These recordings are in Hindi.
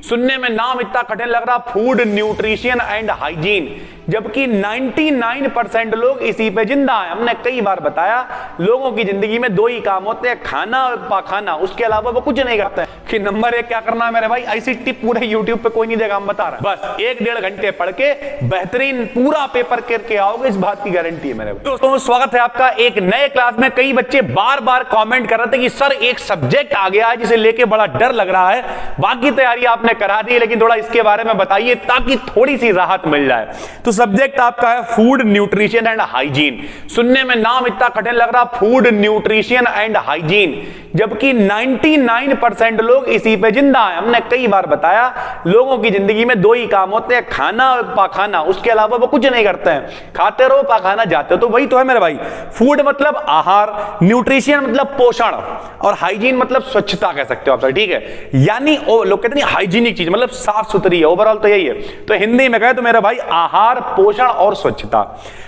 सुनने में नाम इतना कठिन लग रहा, फूड न्यूट्रिशन एंड हाइजीन, जबकि 99% लोग इसी पे जिंदा है। हमने कई बार बताया लोगों की जिंदगी में दो ही काम होते हैं, खाना और पाखाना, उसके अलावा वो कुछ नहीं करते हैं। कि नंबर 1 क्या करना है मेरे भाई, ऐसी टिप पूरे यूट्यूब पे कोई नहीं देगा, हम बता रहे हैं। बस 1-1.5 घंटे पढ़ के बेहतरीन पूरा पेपर करके आओगे, इस बात की गारंटी है मेरे भाई। दोस्तों स्वागत है आपका एक नए क्लास में। कई बच्चे बार बार कॉमेंट कर रहे थे कि सर एक सब्जेक्ट आ गया है जिसे लेके बड़ा डर लग रहा है, बाकी तैयारी आपने करा दी, लेकिन थोड़ा इसके बारे में बताइए ताकि थोड़ी सी राहत मिल जाए। तो सब्जेक्ट आपका है फूड न्यूट्रिशन एंड हाइजीन। सुनने में नाम इतना कठिन लग रहा, फूड न्यूट्रिशन एंड हाइजीन, जबकि 99% लोग इसी पे जिंदा है। हमने कई बार बताया लोगों की जिंदगी में दो ही काम होते हैं, खाना और पाखाना, उसके अलावा वो कुछ नहीं करते हैं। खाते रहो पाखाना जाते हो, तो वही तो है मेरे भाई। फूड मतलब आहार, न्यूट्रिशन मतलब पोषण, और हाइजीन मतलब स्वच्छता कह सकते हो आप, ठीक है। यानी लोग कहते हैं हाइजीनिक चीज मतलब साफ सुथरी है, ओवरऑल तो यही है। तो हिंदी में कहे तो मेरे भाई आहार, पोषण और स्वच्छता।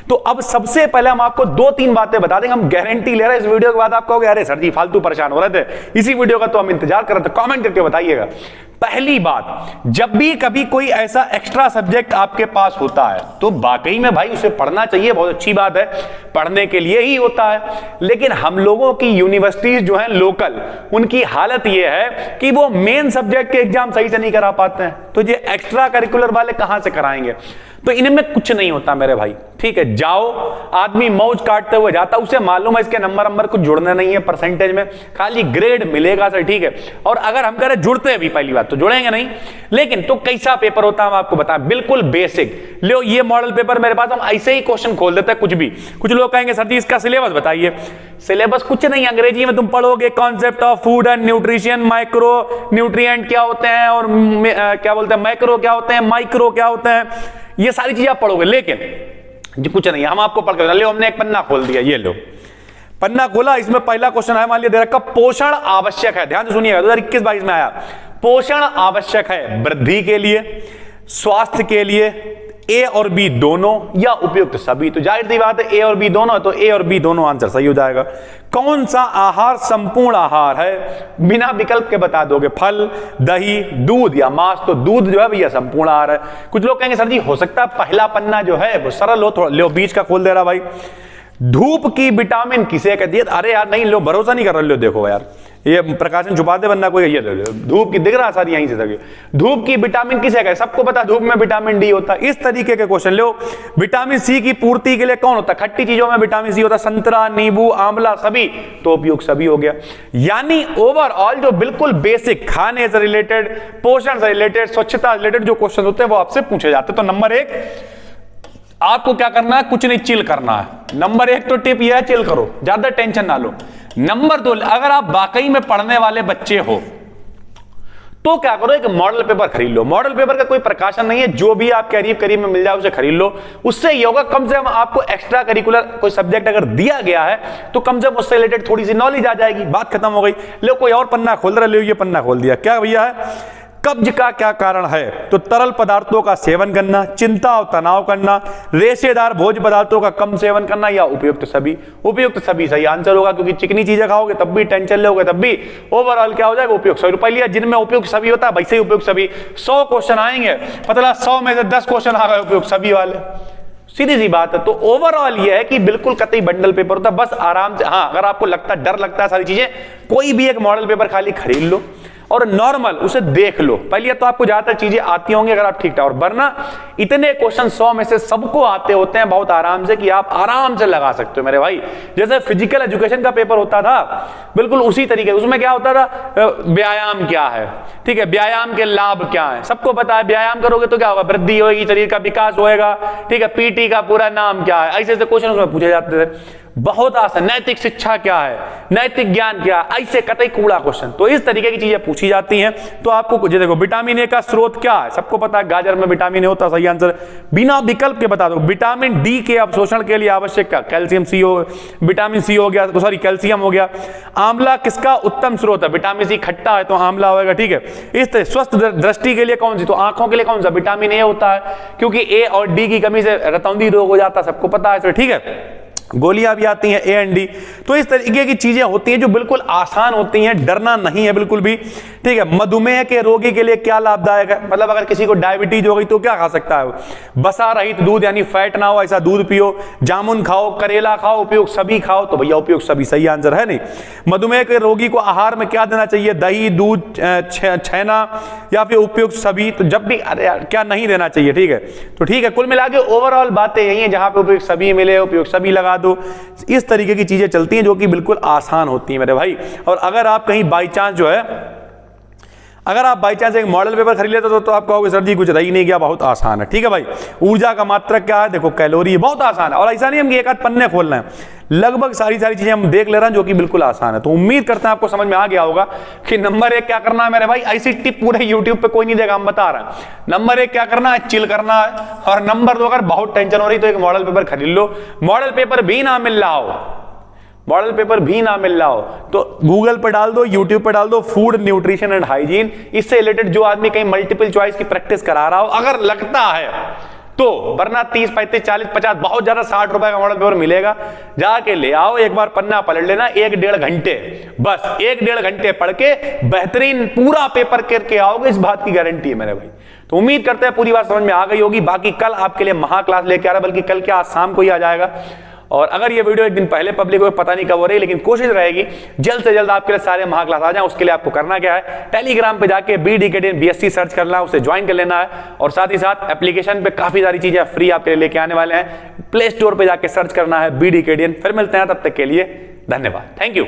तो अब सबसे पहले हम आपको 2-3 बातें बता देंगे, हम गारंटी ले रहे हैं। इस वीडियो के बाद आप कहोगे अरे सर जी फालतू परेशान हो रहे थे, इसी वीडियो का तो हम इंतजार कर रहे थे, कमेंट करके बताइएगा। पहली बात, जब भी कभी कोई ऐसा एक्स्ट्रा सब्जेक्ट आपके पास होता है तो वाकई में भाई उसे पढ़ना चाहिए, बहुत अच्छी बात है, पढ़ने के लिए ही होता है। लेकिन हम लोगों की यूनिवर्सिटीज जो है लोकल, उनकी हालत यह है कि वो मेन सब्जेक्ट के एग्जाम सही से नहीं करा पाते हैं, तो ये एक्स्ट्रा करिकुलर वाले कहां से कराएंगे। तो इनमें कुछ नहीं होता मेरे भाई, ठीक है। जाओ, आदमी मौज काटते हुए जाता, उसे मालूम है इसके नंबर कुछ जुड़ने नहीं है परसेंटेज में, खाली ग्रेड मिलेगा सर, ठीक है। और अगर हम कह रहे जुड़ते हैं भी, पहली बात तो जुड़ेंगे नहीं। लेकिन तो कैसा पेपर होता है हम आपको बताएं, बिल्कुल बेसिक। लो ये मॉडल पेपर मेरे पास, हम ऐसे ही क्वेश्चन खोल देते हैं कुछ भी। कुछ लोग कहेंगे सर जी इसका सिलेबस बताइए। सिलेबस कुछ नहीं, अंग्रेजी में तुम पढ़ोगे concept of food and nutrition, micro nutrient क्या होते हैं, और क्या बोलते हैं मैक्रो क्या होते हैं, माइक्रो क्या होते हैं, ये सारी चीजें आप पढ़ोगे। लेकिन जी कुछ नहीं, हम आपको पढ़ कर लो, हमने एक पन्ना खोल दिया, ये लो पन्ना खोला, इसमें पहला क्वेश्चन आया, मान लिया दे रखा पोषण आवश्यक है। ध्यान से सुनिएगा, 2021-22 में आया, पोषण आवश्यक है वृद्धि के लिए, स्वास्थ्य के लिए, ए और बी दोनों या उपयुक्त सभी। तो जाहिर सी बात है ए और बी दोनों है, तो ए और बी दोनों आंसर सही हो जाएगा। कौन सा आहार संपूर्ण आहार है, बिना विकल्प के बता दोगे, फल, दही, दूध या मांस। तो दूध जो है भैया संपूर्ण आहार है। कुछ लोग कहेंगे सर जी हो सकता है पहला पन्ना जो है वो सरल हो, थोड़ा लो बीच का खोल दे रहा भाई। धूप की विटामिन किसे कहती है, अरे यार नहीं लो, भरोसा नहीं कर रहे, लो देखो यार ये प्रकाशन छुपाते बनना कोई, ये लो धूप की दिख रहा सारी यहीं से सके। धूप की विटामिन किसे कहते, सबको पता धूप में विटामिन डी होता है। इस तरीके के क्वेश्चन लो। विटामिन सी की पूर्ति के लिए कौन होता है, खट्टी चीजों में विटामिन सी होता है, संतरा, नींबू, आंवला, सभी, तो उपयुक्त सभी हो गया। यानी ओवरऑल जो बिल्कुल बेसिक खाने से रिलेटेड, पोषण से रिलेटेड, स्वच्छता से रिलेटेड जो क्वेश्चन होते हैं वो आपसे पूछे जाते हैं। तो नंबर 1 आपको क्या करना है, कुछ नहीं, चिल करना है। नंबर 1 तो टिप यह है चिल करो, ज्यादा टेंशन ना लो। नंबर 2, अगर आप वाकई में पढ़ने वाले बच्चे हो तो क्या करो, एक मॉडल पेपर खरीद लो। मॉडल पेपर का कोई प्रकाशन नहीं है, जो भी आप करीब में मिल जाए उसे खरीद लो। उससे ये होगा कम से कम आपको एक्स्ट्रा करिकुलर कोई सब्जेक्ट अगर दिया गया है तो कम से कम उससे रिलेटेड थोड़ी सी नॉलेज आ जाएगी, बात खत्म हो गई। लो कोई और पन्ना खोल रहा, लो ये पन्ना खोल दिया, क्या भैया है, कब्ज का क्या कारण है, तो तरल पदार्थों का सेवन करना, चिंता और तनाव करना, रेशेदार भोज्य पदार्थों का कम सेवन करना, या उपयुक्त सभी। उपयुक्त सभी सही आंसर होगा, क्योंकि चिकनी चीजें खाओगे तब भी, टेंशन लोगे तब भी, ओवरऑल क्या हो जाएगा, उपयुक्त सभी। पहले जिनमें उपयुक्त सभी होता है वैसे ही उपयुक्त सभी। 100 क्वेश्चन आएंगे, पता 100 में से 10 क्वेश्चन आ गए उपयुक्त सभी वाले, सीधी सी बात है। तो ओवरऑल ये है कि बिल्कुल कतई बंडल पेपर होता है, बस आराम से। हाँ अगर आपको लगता है, डर लगता है सारी चीजें, कोई भी एक मॉडल पेपर खाली खरीद लो और नॉर्मल उसे देख लो। पहले तो आपको ज्यादातर चीजें आती होंगी अगर आप ठीक ठाक, और वरना इतने क्वेश्चन 100 में से सबको आते होते हैं बहुत आराम से, कि आप आराम से लगा सकते हो मेरे भाई। जैसे फिजिकल एजुकेशन का पेपर होता था, बिल्कुल उसी तरीके, उसमें क्या होता था, व्यायाम क्या है, ठीक है, व्यायाम के लाभ क्या है, सबको पता है। व्यायाम करोगे तो क्या होगा, वृद्धि होगी, शरीर का विकास होएगा, ठीक है। पीटी का पूरा नाम क्या है, ऐसे ऐसे क्वेश्चन उसमें पूछे जाते थे, बहुत आसान। नैतिक शिक्षा क्या है, नैतिक ज्ञान क्या, ऐसे कतई कूड़ा क्वेश्चन। तो इस तरीके की चीजें पूछी जाती हैं। तो आपको देखो विटामिन ए का स्रोत क्या है, सबको पता है गाजर में विटामिन ए होता है, सही आंसर। बिना विकल्प के बता दो, विटामिन डी के अवशोषण के लिए आवश्यक क्या, कैल्शियम सी हो, विटामिन सी हो गया, तो सॉरी कैल्शियम हो गया। आंवला किसका उत्तम स्रोत है, विटामिन सी खट्टा है तो आंवला होगा, ठीक है। इस तरह स्वस्थ दृष्टि के लिए कौन सी, तो आंखों के लिए कौन सा, विटामिन ए होता है, क्योंकि ए और डी की कमी से रतौंधी रोग हो जाता है, सबको पता है, ठीक है। गोलियां भी आती हैं A&D। तो इस तरीके की चीजें होती हैं जो बिल्कुल आसान होती हैं, डरना नहीं है बिल्कुल भी, ठीक है। मधुमेह के रोगी के लिए क्या लाभदायक है, मतलब अगर किसी को डायबिटीज हो गई तो क्या खा सकता है वो, बसा रहित दूध यानी फैट ना हो ऐसा दूध पियो, जामुन खाओ, करेला खाओ, उपयोग सभी खाओ। तो भैया उपयोग सभी सही आंसर है नहीं। मधुमेह के रोगी को आहार में क्या देना चाहिए, दही, दूध, छेना या फिर उपयोग सभी। तो जब भी अरे यार क्या नहीं देना चाहिए, ठीक है। तो ठीक है, कुल मिला के ओवरऑल बातें यही है, जहां पे उपयोग सभी मिले उपयोग सभी लगा दो। इस तरीके की चीजें चलती हैं जो कि बिल्कुल आसान होती हैं मेरे भाई। और अगर आप कहीं बाई चांस जो है, अगर आप बाई चांस एक मॉडल पेपर खरीद लेते तो आप कहोगे सर जी कुछ रही नहीं गया, बहुत आसान है, ठीक है भाई। ऊर्जा का मात्रक क्या है, देखो कैलोरी, बहुत आसान है। और ऐसा नहीं हम एक आध पन्ने खोलना है, लगभग सारी चीजें हम देख ले रहे हैं जो कि बिल्कुल आसान है। तो उम्मीद करते हैं आपको समझ में आ गया होगा कि नंबर 1 क्या करना है मेरे भाई। ऐसी टिप पूरे यूट्यूब पे कोई नहीं देगा, हम बता रहे हैं। नंबर 1 क्या करना है, चिल करना है। और नंबर 2, अगर बहुत टेंशन हो रही तो एक मॉडल पेपर खरीद लो। मॉडल पेपर भी ना मिल रहा हो, मॉडल पेपर भी ना मिल रहा हो तो गूगल पर डाल दो, यूट्यूब पर डाल दो फूड न्यूट्रिशन एंड हाइजीन। इससे रिलेटेड जो आदमी कहीं मल्टीपल चॉइस की प्रैक्टिस करा रहा हो, अगर लगता है तो, वरना 30, 35, 40, 50 बहुत ज्यादा 60 रुपए का मॉडल पेपर मिलेगा, जाके ले आओ, एक बार पन्ना पलट लेना, 1-1.5 घंटे, बस 1-1.5 घंटे पढ़ के बेहतरीन पूरा पेपर करके आओगे, इस बात की गारंटी है मेरे भाई। तो उम्मीद करते हैं पूरी बात समझ में आ गई होगी। बाकी कल आपके लिए महा क्लास लेके आ रहा है, बल्कि कल क्या आज शाम को ही आ जाएगा। और अगर ये वीडियो एक दिन पहले पब्लिक हो, पता नहीं कब हो रही, लेकिन कोशिश रहेगी जल्द से जल्द आपके लिए सारे महा क्लास आ जाएं। उसके लिए आपको करना क्या है, टेलीग्राम पे जाके BDKDN BSc सर्च करना है, उसे ज्वाइन कर लेना है। और साथ ही साथ एप्लीकेशन पे काफी सारी चीजें फ्री आपके लिए लेके आने वाले हैं। प्ले स्टोर पे जाके सर्च करना है BDKDN। फिर मिलते हैं, तब तक के लिए धन्यवाद, थैंक यू।